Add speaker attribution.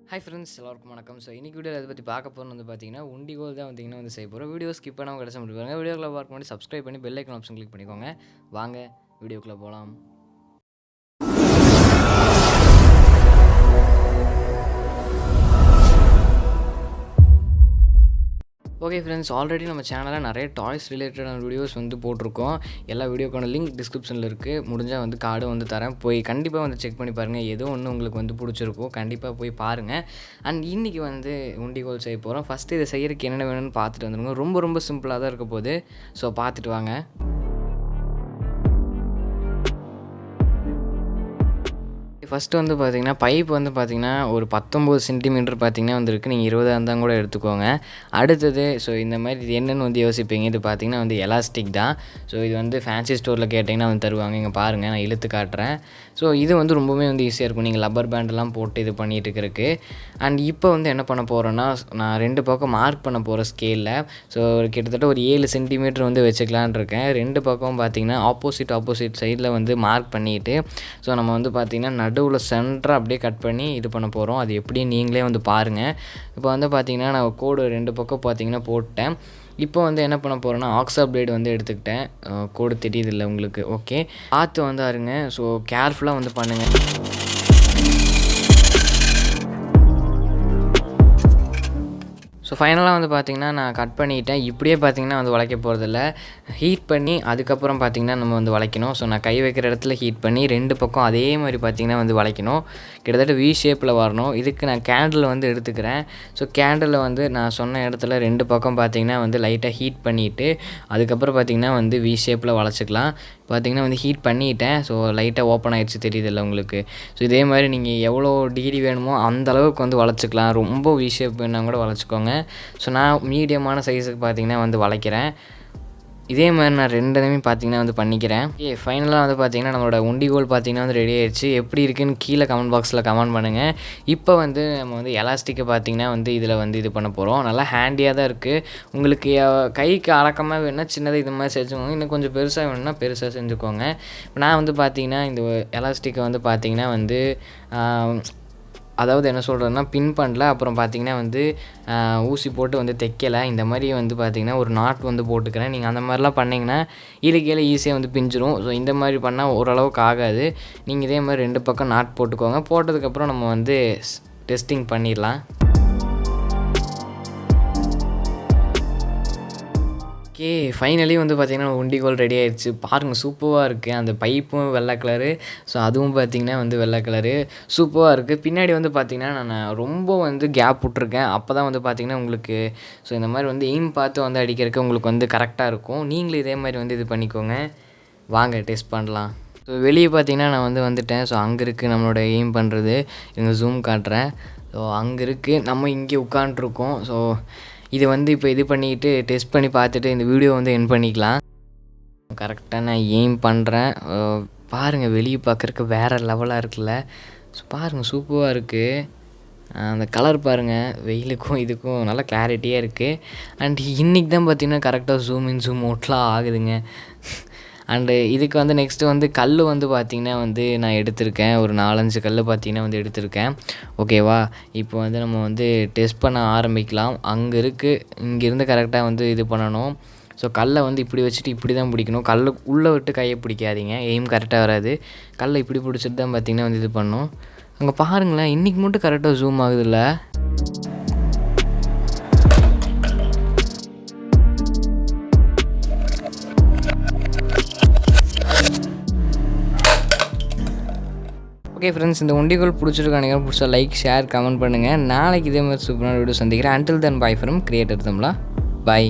Speaker 1: Hi friends, எல்லாருக்கும் வணக்கம். So இன்றைக்கி வீடியோவில் எதை பற்றி பார்க்க போகிறோம்னு வந்து பார்த்தீங்கன்னா, உண்டிகோல் தான் வந்து செய்ய போகிறோம். வீடியோ ஸ்கிப் பண்ணாமல் கிடச்ச முடிப்பாங்க. வீடியோக்குள்ளே பார்க்க முன்னாடி சப்ஸ்கிரைப் பண்ணி பெல் ஐக்கான் ஆப்ஷன் கிளிக் பண்ணிக்கோங்க. வாங்க வீடியோக்குள்ளே போகலாம். ஓகே ஃப்ரெண்ட்ஸ், ஆல்ரெடி நம்ம சேனலில் நிறைய டாய்ஸ் ரிலேட்டடான வீடியோஸ் வந்து போட்டிருக்கோம். எல்லா வீடியோக்கான லிங்க் டிஸ்கிரிப்ஷனில் இருக்குது. முடிஞ்சால் வந்து கார்டும் வந்து தரேன். போய் கண்டிப்பாக வந்து செக் பண்ணி பாருங்கள். ஏதோ ஒன்று உங்களுக்கு வந்து பிடிச்சிருக்கும், கண்டிப்பாக போய் பாருங்கள். அண்ட் இன்றைக்கி வந்து உண்டிகோல் செய்ய போகிறோம். ஃபஸ்ட்டு இதை செய்கிறதுக்கு என்னென்ன வேணும்னு பார்த்துட்டு வந்துடுங்க. ரொம்ப சிம்பிளாக தான் இருக்க போகுது. ஸோ பார்த்துட்டு வாங்க. ஃபஸ்ட்டு வந்து பார்த்திங்கன்னா, பைப் வந்து பார்த்திங்கன்னா ஒரு 19 சென்டிமீட்டர் பார்த்திங்கன்னா வந்துருக்கு. நீங்கள் 20 இருந்தால் கூட எடுத்துக்கோங்க. அடுத்தது ஸோ இந்த மாதிரி இது என்னென்னு வந்து யோசிப்பீங்க. இது பார்த்திங்கன்னா வந்து எலாஸ்டிக் தான். ஸோ இது வந்து ஃபேன்சி ஸ்டோரில் கேட்டிங்கன்னா வந்து தருவாங்க. இங்கே பாருங்கள், நான் இழுத்து காட்டுறேன். ஸோ இது வந்து ரொம்பவே வந்து ஈஸியாக இருக்கும், நீங்கள் லப்பர் பேண்டெல்லாம் போட்டு இது பண்ணிகிட்டு இருக்கிறதுக்கு. அண்ட் இப்போ வந்து என்ன பண்ண போகிறேன்னா, நான் 2 பக்கம் மார்க் பண்ண போகிறேன் ஸ்கேலில். ஸோ கிட்டத்தட்ட ஒரு 7 சென்டிமீட்டர் வந்து வச்சுக்கலான் இருக்கேன். 2 பக்கம் பார்த்திங்கன்னா ஆப்போசிட் சைடில் வந்து மார்க் பண்ணிவிட்டு, ஸோ நம்ம வந்து பார்த்திங்கன்னா நடுவில் சென்டராக அப்படியே கட் பண்ணி இது பண்ண போகிறோம். அது எப்படின்னு நீங்களே வந்து பாருங்கள். இப்போ வந்து பார்த்திங்கன்னா நான் கோடு 2 பக்கம் பார்த்திங்கன்னா போட்டேன். இப்போ வந்து என்ன பண்ண போகிறேன்னா, ஆக்ஸா பிளேடு வந்து எடுத்துக்கிட்டேன். கோடு தெரியுதில்ல உங்களுக்கு? ஓகே, பார்த்து வந்து அருங்க. ஸோ கேர்ஃபுல்லாக வந்து பண்ணுங்கள். ஸோ ஃபைனலாக வந்து பார்த்திங்கன்னா நான் கட் பண்ணிவிட்டேன். இப்படியே பார்த்திங்கன்னா வந்து வளைக்க போகிறதில்ல, ஹீட் பண்ணி அதுக்கப்புறம் பார்த்திங்கன்னா நம்ம வந்து வளைக்கணும். ஸோ நான் கை வைக்கிற இடத்துல ஹீட் பண்ணி 2 பக்கம் அதே மாதிரி பார்த்திங்கன்னா வந்து வளைக்கணும். கிட்டத்தட்ட வி ஷேப்பில் வரணும். இதுக்கு நான் கேண்டில் வந்து எடுத்துக்கிறேன். ஸோ கேண்டில் வந்து நான் சொன்ன இடத்துல 2 பக்கம் பார்த்திங்கன்னா வந்து லைட்டாக ஹீட் பண்ணிவிட்டு அதுக்கப்புறம் பார்த்திங்கன்னா வந்து வி ஷேப்பில் வளைச்சிக்கலாம். பார்த்திங்கன்னா வந்து ஹீட் பண்ணிவிட்டேன். ஸோ லைட்டாக ஓப்பன் ஆகிடுச்சு, தெரியுதில்ல உங்களுக்கு? ஸோ இதே மாதிரி நீங்கள் எவ்வளோ டிகிரி வேணுமோ அந்த அளவுக்கு வந்து வளைச்சிக்கலாம். ரொம்ப வி ஷேப் வேணால் கூட வளைச்சிக்கோங்க. ஸோ நான் மீடியமான சைஸுக்கு பார்த்திங்கன்னா வந்து வளைக்கிறேன். இதே மாதிரி நான் 2மே பார்த்திங்கன்னா வந்து பண்ணிக்கிறேன். ஃபைனலாக வந்து பார்த்திங்கன்னா நம்மளோட உண்டிகோல் பார்த்திங்கன்னா வந்து ரெடி ஆகிடுச்சு. எப்படி இருக்குன்னு கீழே கமெண்ட் பாக்ஸில் கமெண்ட் பண்ணுங்கள். இப்போ வந்து நம்ம வந்து எலாஸ்டிக்கை பார்த்திங்கன்னா வந்து இதில் வந்து இது பண்ண போகிறோம். நல்லா ஹேண்டியாக தான் இருக்குது. உங்களுக்கு கைக்கு அடக்கமாக வேணுன்னா சின்னதாக இது மாதிரி செஞ்சுக்கோங்க. இன்னும் கொஞ்சம் பெருசாக வேணும்னா பெருசாக செஞ்சுக்கோங்க. இப்போ நான் வந்து பார்த்திங்கன்னா இந்த எலாஸ்டிக்கை வந்து பார்த்திங்கன்னா வந்து அதாவது என்ன சொல்கிறதுனா, பின் பண்ணல. அப்புறம் பார்த்திங்கன்னா வந்து ஊசி போட்டு வந்து தைக்கலை. இந்த மாதிரி வந்து பார்த்திங்கன்னா ஒரு நாட் வந்து போட்டுக்கிறேன். நீங்கள் அந்த மாதிரிலாம் பண்ணிங்கன்னா இழுக்கையில் ஈஸியாக வந்து பிஞ்சிரும். ஸோ இந்த மாதிரி பண்ணால் ஓரளவுக்கு ஆகாது. நீங்கள் இதே மாதிரி 2 பக்கம் நாட் போட்டுக்கோங்க. போட்டதுக்கப்புறம் நம்ம வந்து டெஸ்டிங் பண்ணிடலாம். ஓகே, ஃபைனலி வந்து பார்த்திங்கன்னா உண்டிகோல் ரெடி ஆகிடுச்சு. பாருங்கள், சூப்பராக இருக்குது. அந்த பைப்பும் வெள்ளை கலரு, ஸோ அதுவும் பார்த்திங்கன்னா வந்து வெள்ளை கலரு சூப்பராக இருக்குது. பின்னாடி வந்து பார்த்திங்கன்னா நான் ரொம்ப வந்து கேப் விட்ருக்கேன். அப்போ தான் வந்து பார்த்திங்கன்னா உங்களுக்கு ஸோ இந்த மாதிரி வந்து எய்ம் பார்த்து வந்து அடிக்கிறதுக்கு உங்களுக்கு வந்து கரெக்டாக இருக்கும். நீங்களும் இதே மாதிரி வந்து இது பண்ணிக்கோங்க. வாங்க டெஸ்ட் பண்ணலாம். ஸோ வெளியே பார்த்திங்கன்னா நான் வந்து வந்துட்டேன். ஸோ அங்கே இருக்குது நம்மளோட எய்ம் பண்ணுறது. இங்கே ஜூம் காட்டுறேன். ஸோ அங்கே இருக்குது, நம்ம இங்கே உட்காண்ட்ருக்கோம். ஸோ இது வந்து இப்போ இது பண்ணிக்கிட்டு டெஸ்ட் பண்ணி பார்த்துட்டு இந்த வீடியோ வந்து எண்ட் பண்ணிக்கலாம். கரெக்டாக நான் எய்ம் பண்ணுறேன். பாருங்கள், வெளியே பார்க்குறக்கு வேறு லெவலாக இருக்குல்ல? ஸோ பாருங்கள், சூப்பராக இருக்குது. அந்த கலர் பாருங்கள், வெயிலுக்கும் இதுக்கும் நல்லா கிளாரிட்டியாக இருக்குது. அண்ட் இன்றைக்கி தான் பார்த்திங்கன்னா கரெக்டாக ஜூம் இன் ஜூம் அவுட்லாம் ஆகுதுங்க. அண்டு இதுக்கு வந்து நெக்ஸ்ட்டு வந்து கல் வந்து பார்த்திங்கன்னா வந்து நான் எடுத்திருக்கேன். ஒரு 4-5 கல் பார்த்திங்கன்னா வந்து எடுத்திருக்கேன். ஓகேவா? இப்போ வந்து நம்ம வந்து டெஸ்ட் பண்ண ஆரம்பிக்கலாம். அங்கே இருக்குது, இங்கேருந்து கரெக்டாக வந்து இது பண்ணணும். ஸோ கல்லை வந்து இப்படி வச்சுட்டு இப்படி தான் பிடிக்கணும். கல் உள்ளே விட்டு கையை பிடிக்காதீங்க, எய்ம் கரெக்டாக வராது. கல்லை இப்படி பிடிச்சிட்டு தான் பார்த்திங்கன்னா வந்து இது பண்ணணும். அங்கே பாருங்களேன், இன்றைக்கி மட்டும் கரெக்டாக ஜூம் ஆகுதுல்ல? ஓகே ஃப்ரெண்ட்ஸ், இந்த உண்டிகோல் பிடிச்சிருக்கானுங்க. பிடிச்சா லைக், ஷேர், கமெண்ட் பண்ணுங்கள். நாளைக்கு இதே மாதிரி சூப்பரான வீடியோ சந்திக்கிறேன். Until then by from creator Tamizha. By.